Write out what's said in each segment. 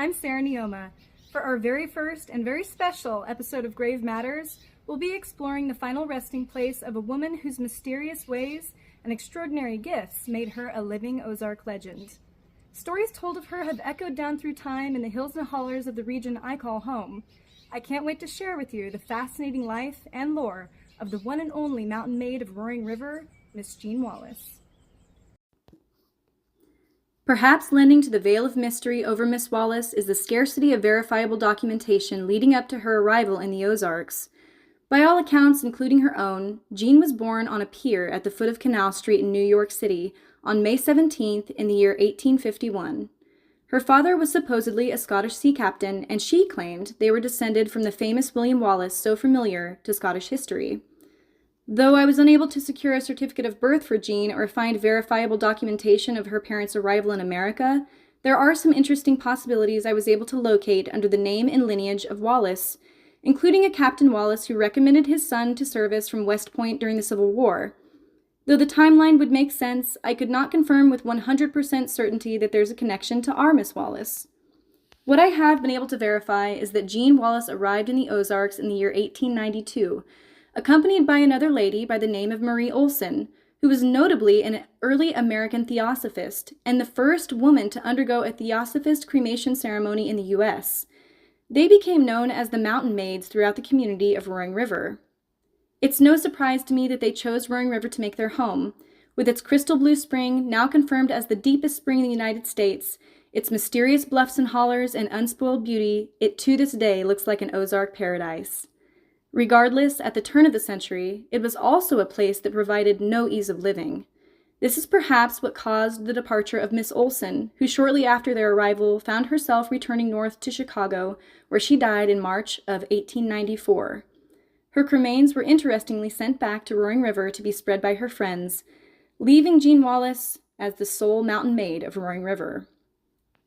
I'm Sarah Neoma. For our very first and very special episode of Grave Matters, we'll be exploring the final resting place of a woman whose mysterious ways and extraordinary gifts made her a living Ozark legend. Stories told of her have echoed down through time in the hills and hollers of the region I call home. I can't wait to share with you the fascinating life and lore of the one and only mountain maid of Roaring River, Miss Jean Wallace. Perhaps lending to the veil of mystery over Miss Wallace is the scarcity of verifiable documentation leading up to her arrival in the Ozarks. By all accounts, including her own, Jean was born on a pier at the foot of Canal Street in New York City on May 17th in the year 1851. Her father was supposedly a Scottish sea captain, and she claimed they were descended from the famous William Wallace so familiar to Scottish history. Though I was unable to secure a certificate of birth for Jean or find verifiable documentation of her parents' arrival in America, there are some interesting possibilities I was able to locate under the name and lineage of Wallace, including a Captain Wallace who recommended his son to service from West Point during the Civil War. Though the timeline would make sense, I could not confirm with 100% certainty that there's a connection to our Miss Wallace. What I have been able to verify is that Jean Wallace arrived in the Ozarks in the year 1892, accompanied by another lady by the name of Marie Olson, who was notably an early American theosophist and the first woman to undergo a theosophist cremation ceremony in the U.S. They became known as the Mountain Maids throughout the community of Roaring River. It's no surprise to me that they chose Roaring River to make their home. With its crystal blue spring, now confirmed as the deepest spring in the United States, its mysterious bluffs and hollers and unspoiled beauty, it to this day looks like an Ozark paradise. Regardless, at the turn of the century, it was also a place that provided no ease of living. This is perhaps what caused the departure of Miss Olson, who shortly after their arrival found herself returning north to Chicago, where she died in March of 1894. Her remains were interestingly sent back to Roaring River to be spread by her friends, leaving Jean Wallace as the sole mountain maid of Roaring River.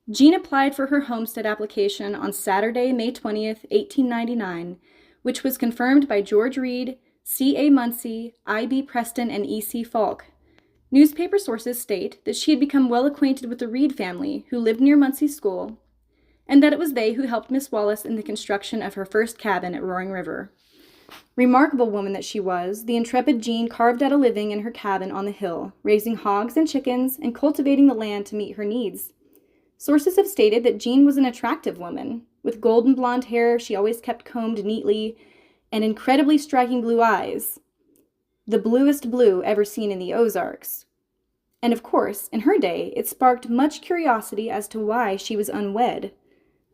Jean applied for her homestead application on Saturday, May 20th, 1899, which was confirmed by George Reed, C.A. Munsey, I.B. Preston, and E.C. Falk. Newspaper sources state that she had become well acquainted with the Reed family, who lived near Munsey's school, and that it was they who helped Miss Wallace in the construction of her first cabin at Roaring River. Remarkable woman that she was, the intrepid Jean carved out a living in her cabin on the hill, raising hogs and chickens and cultivating the land to meet her needs. Sources have stated that Jean was an attractive woman. With golden blonde hair she always kept combed neatly, and incredibly striking blue eyes. The bluest blue ever seen in the Ozarks. And of course, in her day, it sparked much curiosity as to why she was unwed.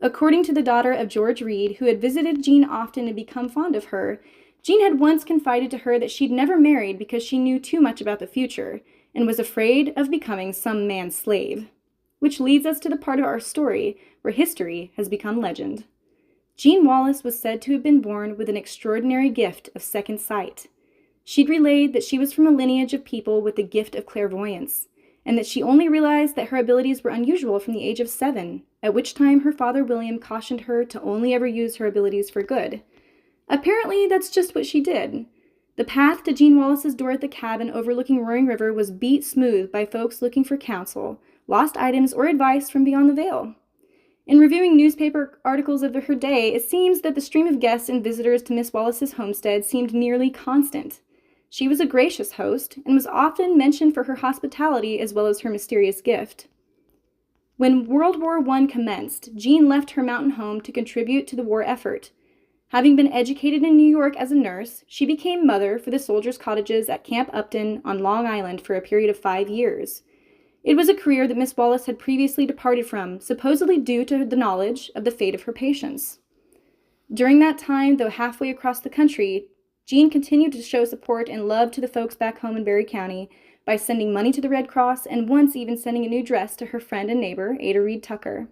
According to the daughter of George Reed, who had visited Jean often and become fond of her, Jean had once confided to her that she'd never married because she knew too much about the future, and was afraid of becoming some man's slave. Which leads us to the part of our story where history has become legend. Jean Wallace was said to have been born with an extraordinary gift of second sight. She'd relayed that she was from a lineage of people with the gift of clairvoyance, and that she only realized that her abilities were unusual from the age of 7, at which time her father William cautioned her to only ever use her abilities for good. Apparently, that's just what she did. The path to Jean Wallace's door at the cabin overlooking Roaring River was beat smooth by folks looking for counsel, lost items, or advice from beyond the veil. In reviewing newspaper articles of her day, it seems that the stream of guests and visitors to Miss Wallace's homestead seemed nearly constant. She was a gracious host, and was often mentioned for her hospitality as well as her mysterious gift. When World War I commenced, Jean left her mountain home to contribute to the war effort. Having been educated in New York as a nurse, she became mother for the soldiers' cottages at Camp Upton on Long Island for a period of 5 years. It was a career that Miss Wallace had previously departed from, supposedly due to the knowledge of the fate of her patients. During that time, though halfway across the country, Jean continued to show support and love to the folks back home in Berry County by sending money to the Red Cross and once even sending a new dress to her friend and neighbor, Ada Reed Tucker.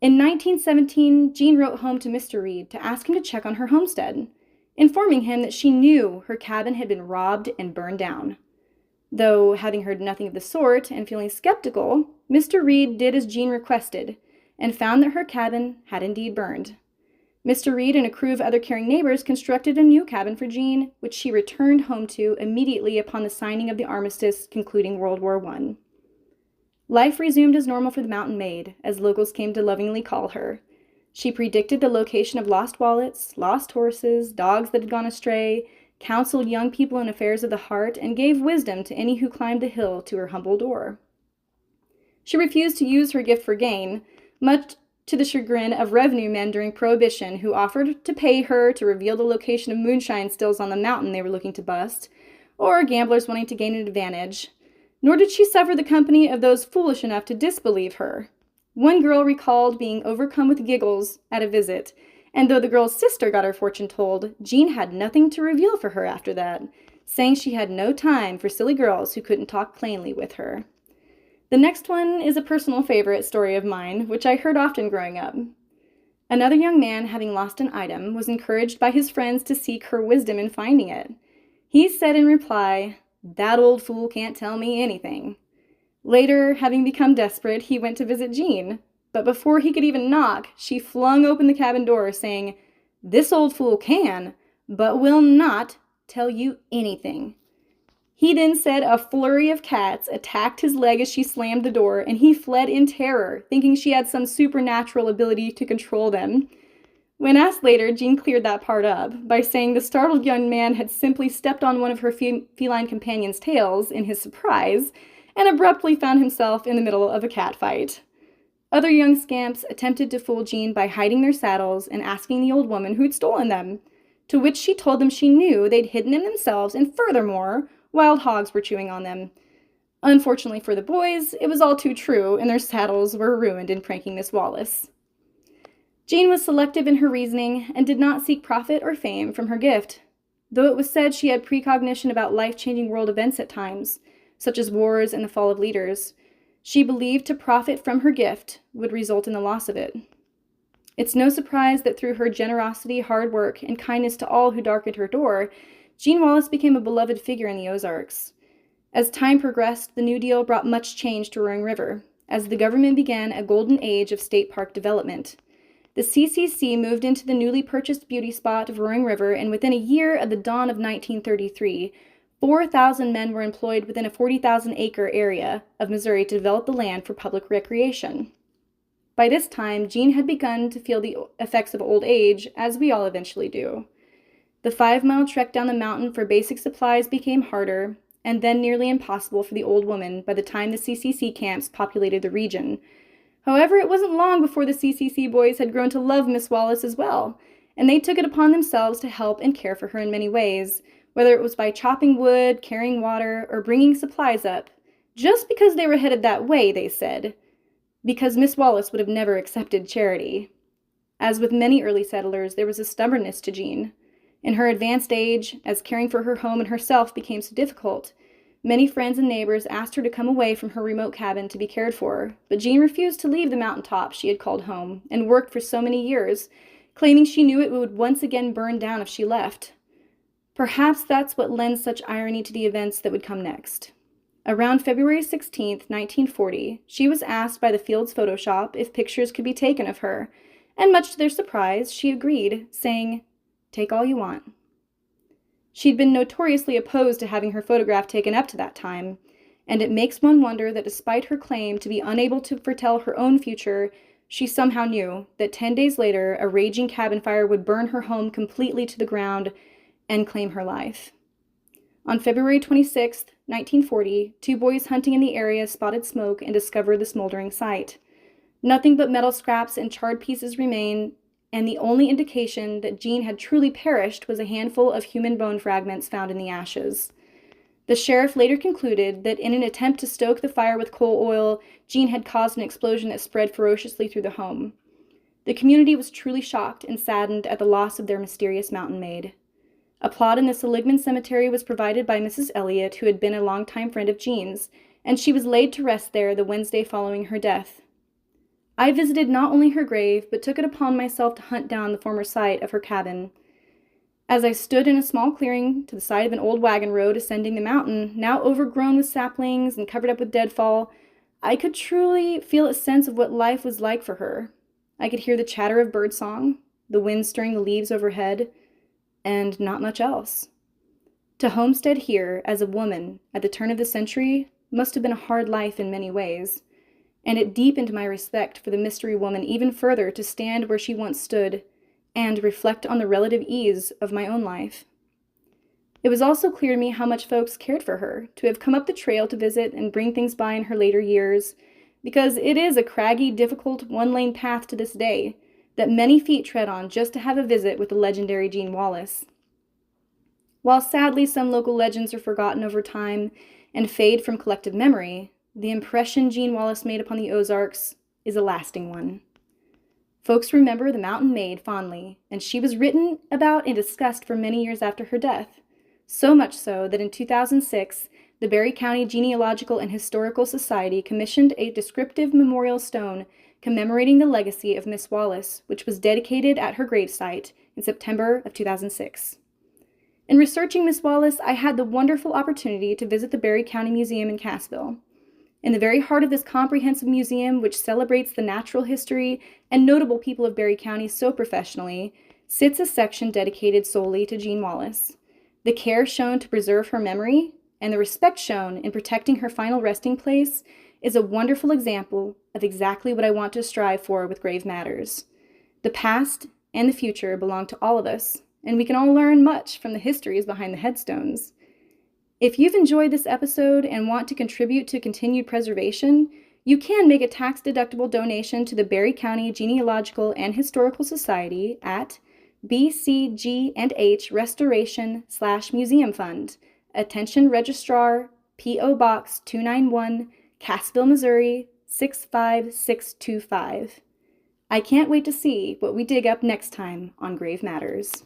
In 1917, Jean wrote home to Mr. Reed to ask him to check on her homestead, informing him that she knew her cabin had been robbed and burned down. Though, having heard nothing of the sort and feeling skeptical, Mr. Reed did as Jean requested, and found that her cabin had indeed burned. Mr. Reed and a crew of other caring neighbors constructed a new cabin for Jean, which she returned home to immediately upon the signing of the armistice concluding World War I. Life resumed as normal for the Mountain Maid, as locals came to lovingly call her. She predicted the location of lost wallets, lost horses, dogs that had gone astray, counseled young people in affairs of the heart, and gave wisdom to any who climbed the hill to her humble door. She refused to use her gift for gain, much to the chagrin of revenue men during Prohibition who offered to pay her to reveal the location of moonshine stills on the mountain they were looking to bust, or gamblers wanting to gain an advantage. Nor did she suffer the company of those foolish enough to disbelieve her. One girl recalled being overcome with giggles at a visit, and though the girl's sister got her fortune told, Jean had nothing to reveal for her after that, saying she had no time for silly girls who couldn't talk plainly with her. The next one is a personal favorite story of mine, which I heard often growing up. Another young man, having lost an item, was encouraged by his friends to seek her wisdom in finding it. He said in reply, "That old fool can't tell me anything." Later, having become desperate, he went to visit Jean, but before he could even knock, she flung open the cabin door, saying, "This old fool can, but will not tell you anything." He then said a flurry of cats attacked his leg as she slammed the door, and he fled in terror, thinking she had some supernatural ability to control them. When asked later, Jean cleared that part up by saying the startled young man had simply stepped on one of her feline companion's tails in his surprise, and abruptly found himself in the middle of a cat fight. Other young scamps attempted to fool Jean by hiding their saddles and asking the old woman who had stolen them, to which she told them she knew they'd hidden them themselves, and furthermore, wild hogs were chewing on them. Unfortunately for the boys, it was all too true, and their saddles were ruined in pranking Miss Wallace. Jean was selective in her reasoning and did not seek profit or fame from her gift, though it was said she had precognition about life-changing world events at times, such as wars and the fall of leaders. She believed to profit from her gift would result in the loss of it. It's no surprise that through her generosity, hard work, and kindness to all who darkened her door, Jean Wallace became a beloved figure in the Ozarks. As time progressed, the New Deal brought much change to Roaring River, as the government began a golden age of state park development. The CCC moved into the newly purchased beauty spot of Roaring River, and within a year of the dawn of 1933, 4,000 men were employed within a 40,000-acre area of Missouri to develop the land for public recreation. By this time, Jean had begun to feel the effects of old age, as we all eventually do. The 5-mile trek down the mountain for basic supplies became harder, and then nearly impossible for the old woman by the time the CCC camps populated the region. However, it wasn't long before the CCC boys had grown to love Miss Wallace as well, and they took it upon themselves to help and care for her in many ways, whether it was by chopping wood, carrying water, or bringing supplies up, just because they were headed that way, they said, because Miss Wallace would have never accepted charity. As with many early settlers, there was a stubbornness to Jean. In her advanced age, as caring for her home and herself became so difficult, many friends and neighbors asked her to come away from her remote cabin to be cared for, but Jean refused to leave the mountaintop she had called home and worked for so many years, claiming she knew it would once again burn down if she left. Perhaps that's what lends such irony to the events that would come next. Around February 16, 1940, she was asked by the Fields Photo Shop if pictures could be taken of her, and much to their surprise, she agreed, saying, "Take all you want." She'd been notoriously opposed to having her photograph taken up to that time, and it makes one wonder that despite her claim to be unable to foretell her own future, she somehow knew that 10 days later a raging cabin fire would burn her home completely to the ground and claim her life. On February 26, 1940, 2 boys hunting in the area spotted smoke and discovered the smoldering site. Nothing but metal scraps and charred pieces remained, and the only indication that Jean had truly perished was a handful of human bone fragments found in the ashes. The sheriff later concluded that in an attempt to stoke the fire with coal oil, Jean had caused an explosion that spread ferociously through the home. The community was truly shocked and saddened at the loss of their mysterious mountain maid. A plot in the Seligman Cemetery was provided by Mrs. Elliott, who had been a longtime friend of Jean's, and she was laid to rest there the Wednesday following her death. I visited not only her grave, but took it upon myself to hunt down the former site of her cabin. As I stood in a small clearing to the side of an old wagon road ascending the mountain, now overgrown with saplings and covered up with deadfall, I could truly feel a sense of what life was like for her. I could hear the chatter of birdsong, the wind stirring the leaves overhead, and not much else. To homestead here as a woman at the turn of the century must have been a hard life in many ways. and it deepened my respect for the mystery woman even further to stand where she once stood and reflect on the relative ease of my own life. It was also clear to me how much folks cared for her, to have come up the trail to visit and bring things by in her later years, because it is a craggy, difficult, one-lane path to this day that many feet tread on just to have a visit with the legendary Jean Wallace. While sadly some local legends are forgotten over time and fade from collective memory, the impression Jean Wallace made upon the Ozarks is a lasting one. Folks remember the mountain maid fondly, and she was written about and discussed for many years after her death. So much so that in 2006, the Barry County Genealogical and Historical Society commissioned a descriptive memorial stone commemorating the legacy of Miss Wallace, which was dedicated at her gravesite in September of 2006. In researching Miss Wallace, I had the wonderful opportunity to visit the Barry County Museum in Cassville. In the very heart of this comprehensive museum, which celebrates the natural history and notable people of Barry County so professionally, sits a section dedicated solely to Jean Wallace. The care shown to preserve her memory and the respect shown in protecting her final resting place is a wonderful example of exactly what I want to strive for with Grave Matters. The past and the future belong to all of us, and we can all learn much from the histories behind the headstones. If you've enjoyed this episode and want to contribute to continued preservation, you can make a tax-deductible donation to the Barry County Genealogical and Historical Society at BCG&H Restoration/Museum Fund. Attention Registrar, P.O. Box 291, Cassville, Missouri 65625. I can't wait to see what we dig up next time on Grave Matters.